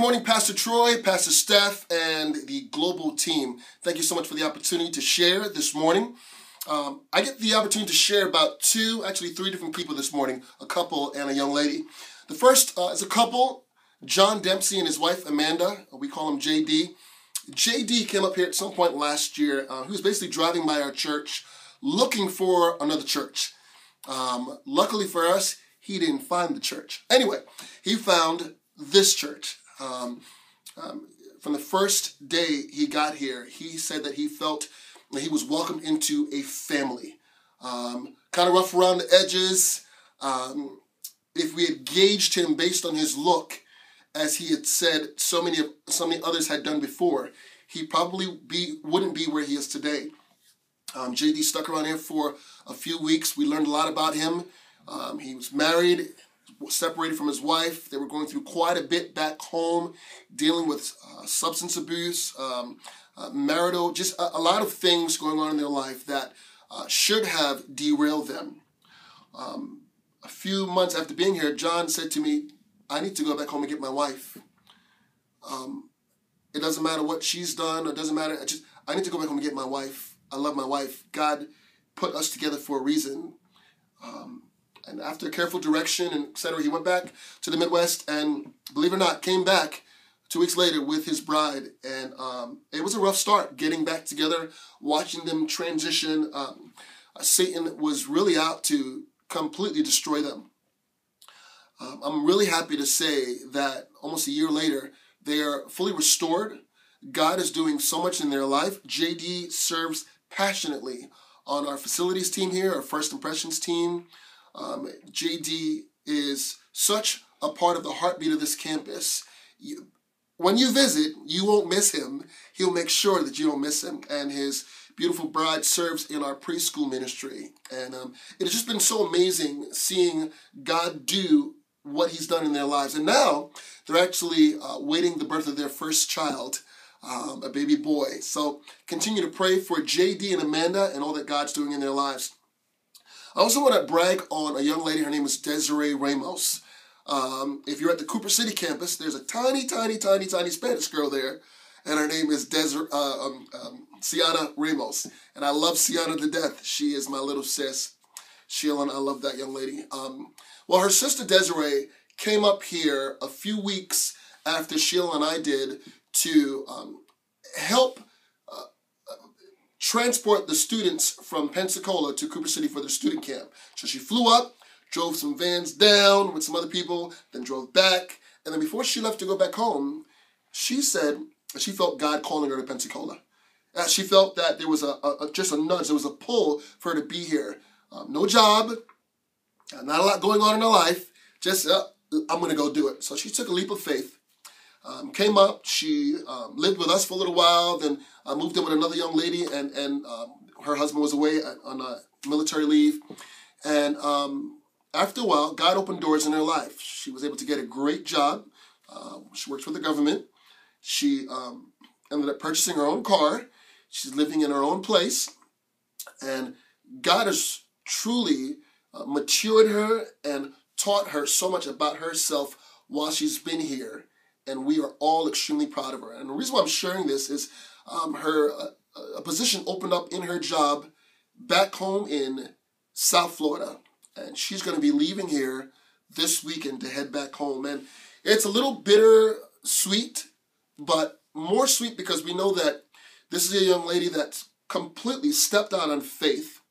good morning, Pastor Troy, Pastor Steph, and the global team. Thank you so much for the opportunity to share this morning. I get the opportunity to share about three different people this morning, a couple and a young lady. The first is a couple, John Dempsey and his wife, Amanda. We call him JD. JD came up here at some point last year. He was basically driving by our church looking for another church. Luckily for us, he didn't find the church. Anyway, he found this church. From the first day he got here, he said that he felt that he was welcomed into a family. Kind of rough around the edges. If we had gauged him based on his look, as he had said so many others had done before, he probably wouldn't be where he is today. JD stuck around here for a few weeks. We learned a lot about him. He was married, separated from his wife. They were going through quite a bit back home, dealing with substance abuse, marital, just a lot of things going on in their life that should have derailed them. A few months after being here, John said to me, I need to go back home and get my wife. It doesn't matter what she's done, it doesn't matter. I need to go back home and get my wife. I love my wife. God put us together for a reason. And after careful direction and etc., he went back to the Midwest and, believe it or not, came back 2 weeks later with his bride. And it was a rough start getting back together, watching them transition. Satan was really out to completely destroy them. I'm really happy to say that almost a year later, they are fully restored. God is doing so much in their life. JD serves passionately on our facilities team here, our First Impressions team. JD is such a part of the heartbeat of this campus. When you visit, you won't miss him. He'll make sure that you don't miss him. And his beautiful bride serves in our preschool ministry. And it has just been so amazing seeing God do what he's done in their lives. And now they're actually waiting the birth of their first child, a baby boy. So continue to pray for JD and Amanda and all that God's doing in their lives. I also want to brag on a young lady. Her name is Desiree Ramos. If you're at the Cooper City campus, there's a tiny Spanish girl there, and her name is Ciana Ramos. And I love Ciana to death. She is my little sis. Sheila, and I love that young lady. Well, her sister Desiree came up here a few weeks after Sheila and I did to help transport the students from Pensacola to Cooper City for their student camp. So she flew up, drove some vans down with some other people, then drove back. And then before she left to go back home, she said she felt God calling her to Pensacola. She felt that there was just a nudge, there was a pull for her to be here. No job, not a lot going on in her life, just I'm going to go do it. So she took a leap of faith. Came up, she lived with us for a little while, then moved in with another young lady, and her husband was away on military leave. And after a while, God opened doors in her life. She was able to get a great job. She works for the government. She ended up purchasing her own car. She's living in her own place. And God has truly matured her and taught her so much about herself while she's been here. And we are all extremely proud of her. And the reason why I'm sharing this is a position opened up in her job back home in South Florida. And she's going to be leaving here this weekend to head back home. And it's a little bittersweet, but more sweet because we know that this is a young lady that completely stepped out on faith.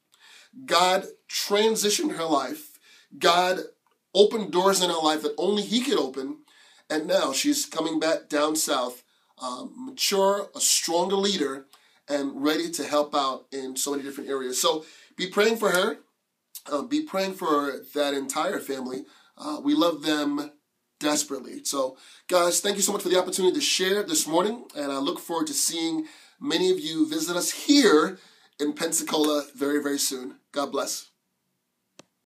God transitioned her life. God opened doors in her life that only he could open. And now she's coming back down south, mature, a stronger leader, and ready to help out in so many different areas. So be praying for her. Be praying for that entire family. We love them desperately. So, guys, thank you so much for the opportunity to share this morning. And I look forward to seeing many of you visit us here in Pensacola very, very soon. God bless.